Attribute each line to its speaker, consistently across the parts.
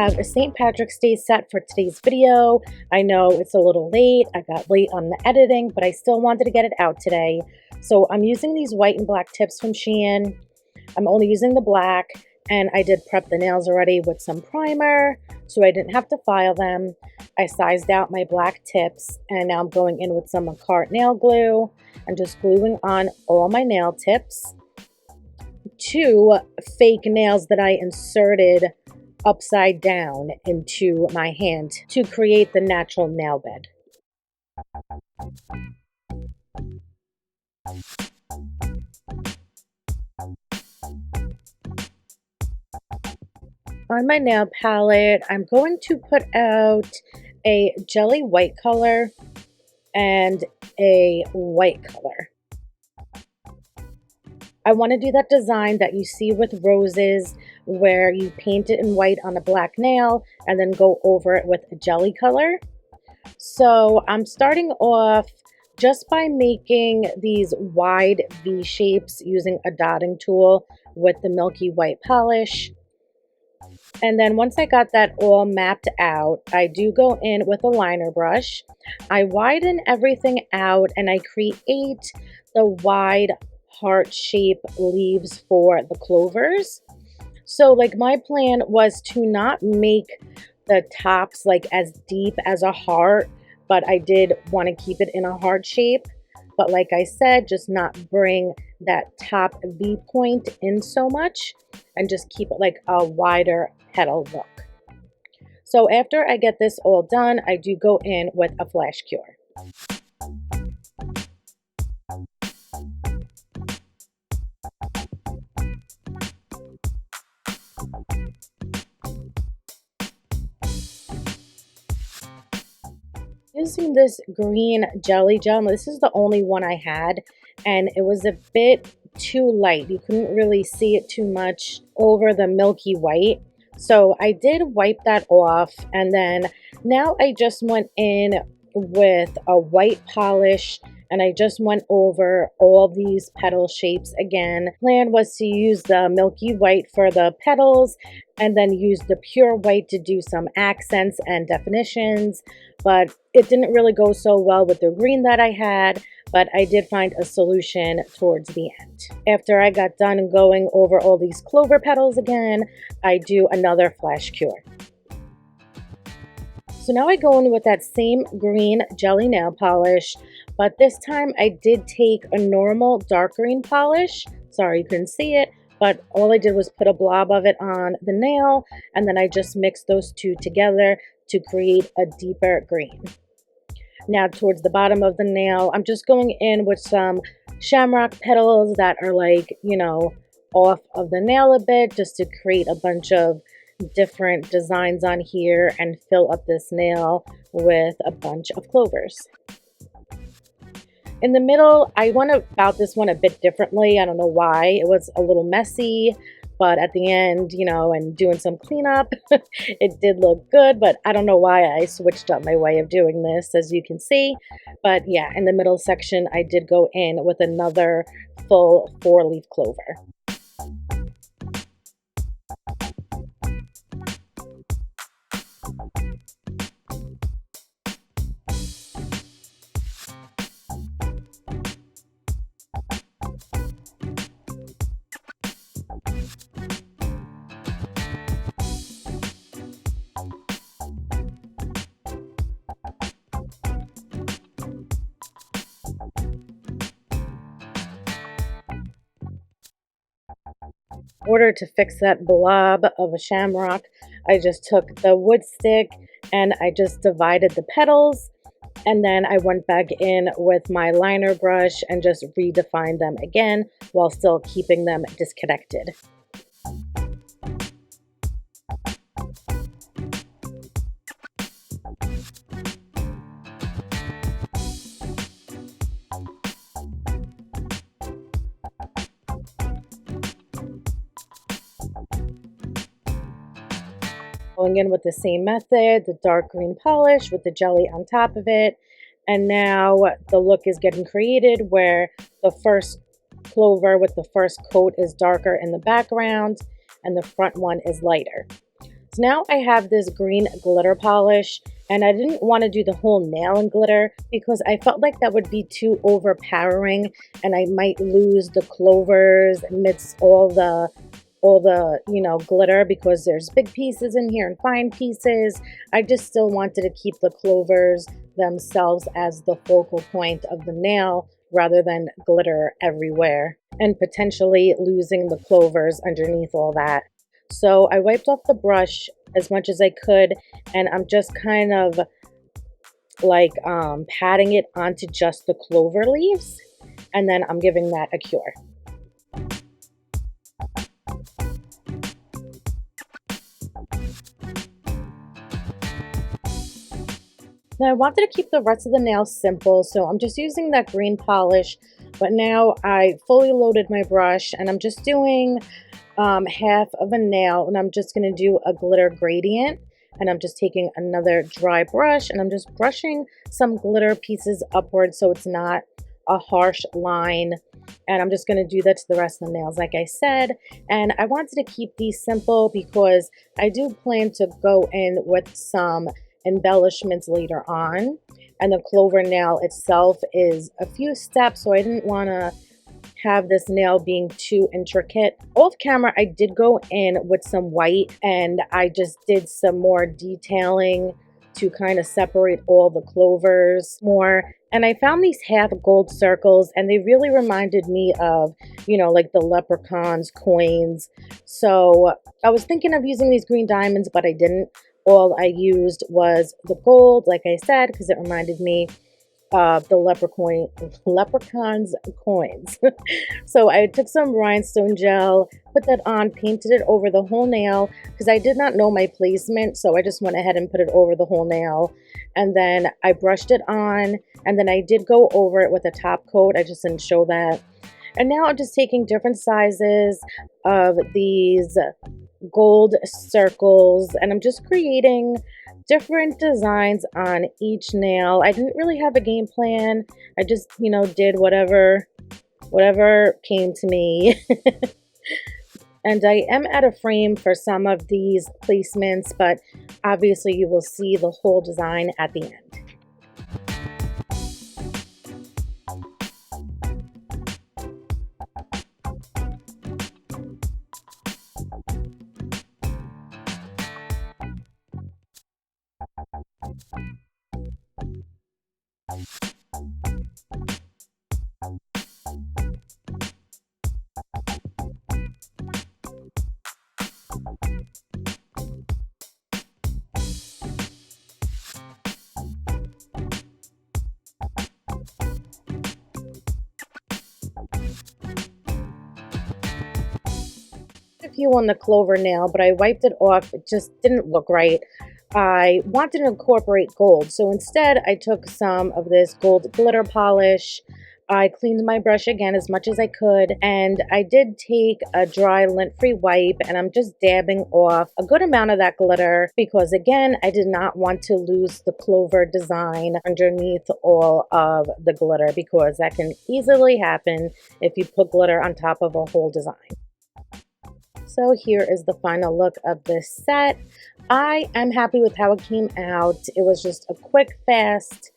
Speaker 1: have a St. Patrick's Day set for today's video. I know it's a little late. I got late on the editing, but I still wanted to get it out today. So I'm using these white and black tips from Shein. I'm only using the black, and I did prep the nails already with some primer, so I didn't have to file them. I sized out my black tips, and now I'm going in with some Acrylic nail glue and just gluing on all my nail tips to fake nails that I inserted upside down into my hand to create the natural nail bed. On my nail palette, I'm going to put out a jelly white color and a white color. I want to do that design that you see with roses where you paint it in white on a black nail and then go over it with a jelly color. So I'm starting off just by making these wide V shapes using a dotting tool with the milky white polish. And then once I got that all mapped out, I do go in with a liner brush. I widen everything out and I create the wide heart shape leaves for the clovers. So like my plan was to not make the tops like as deep as a heart, but I did want to keep it in a heart shape. But like I said, just not bring that top V point in so much and just keep it like a wider petal look. So after I get this all done, I do go in with a flash cure. Using this green jelly gel, this is the only one I had, and it was a bit too light. You couldn't really see it too much over the milky white. So I did wipe that off, and then now I just went in with a white polish and I just went over all these petal shapes again. Plan was to use the milky white for the petals and then use the pure white to do some accents and definitions, but it didn't really go so well with the green that I had, but I did find a solution towards the end. After I got done going over all these clover petals again, I do another flash cure. So now I go in with that same green jelly nail polish, but this time I did take a normal dark green polish. Sorry you couldn't see it, but all I did was put a blob of it on the nail, and then I just mixed those two together to create a deeper green. Now towards the bottom of the nail, I'm just going in with some shamrock petals that are like, you know, off of the nail a bit, just to create a bunch of different designs on here and fill up this nail with a bunch of clovers. In the middle, I went about this one a bit differently. I don't know why. It was a little messy, but at the end, you know, and doing some cleanup, it did look good, but I don't know why I switched up my way of doing this, as you can see. But yeah, in the middle section, I did go in with another full 4-leaf clover. In order to fix that blob of a shamrock, I just took the wood stick and I just divided the petals, and then I went back in with my liner brush and just redefined them again while still keeping them disconnected. Going in with the same method, the dark green polish with the jelly on top of it. And now the look is getting created where the first clover with the first coat is darker in the background and the front one is lighter. So now I have this green glitter polish, and I didn't want to do the whole nail in glitter because I felt like that would be too overpowering and I might lose the clovers amidst all the glitter, because there's big pieces in here and fine pieces. I just still wanted to keep the clovers themselves as the focal point of the nail rather than glitter everywhere and potentially losing the clovers underneath all that. So I wiped off the brush as much as I could, and I'm just kind of like patting it onto just the clover leaves, and then I'm giving that a cure. Now I wanted to keep the rest of the nail simple, so I'm just using that green polish, but now I fully loaded my brush and I'm just doing half of a nail, and I'm just going to do a glitter gradient, and I'm just taking another dry brush and I'm just brushing some glitter pieces upwards so it's not a harsh line, and I'm just going to do that to the rest of the nails like I said. And I wanted to keep these simple because I do plan to go in with some embellishments later on, and the clover nail itself is a few steps, so I didn't want to have this nail being too intricate. Off camera I did go in with some white and I just did some more detailing to kind of separate all the clovers more, and I found these half gold circles and they really reminded me of, you know, like the leprechauns coins. So I was thinking of using these green diamonds, but I didn't. All I used was the gold, like I said, because it reminded me of the leprechauns coins. So I took some rhinestone gel, put that on, painted it over the whole nail because I did not know my placement, so I just went ahead and put it over the whole nail, and then I brushed it on, and then I did go over it with a top coat. I just didn't show that. And now I'm just taking different sizes of these gold circles and I'm just creating different designs on each nail. I didn't really have a game plan. I just, did whatever came to me. And I am at a frame for some of these placements, but obviously you will see the whole design at the end. A few on the clover nail, but I wiped it off. It just didn't look right. I wanted to incorporate gold, so instead I took some of this gold glitter polish. I cleaned my brush again as much as I could, and I did take a dry lint-free wipe and I'm just dabbing off a good amount of that glitter because, again, I did not want to lose the clover design underneath all of the glitter because that can easily happen if you put glitter on top of a whole design. So here is the final look of this set. I am happy with how it came out. It was just a quick, fast,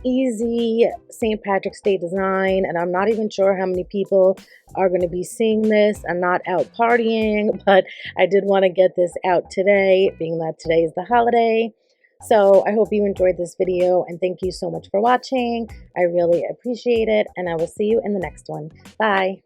Speaker 1: easy St. Patrick's Day design, and I'm not even sure how many people are going to be seeing this. I'm not out partying, but I did want to get this out today, being that today is the holiday. So I hope you enjoyed this video, and thank you so much for watching. I really appreciate it, and I will see you in the next one. Bye.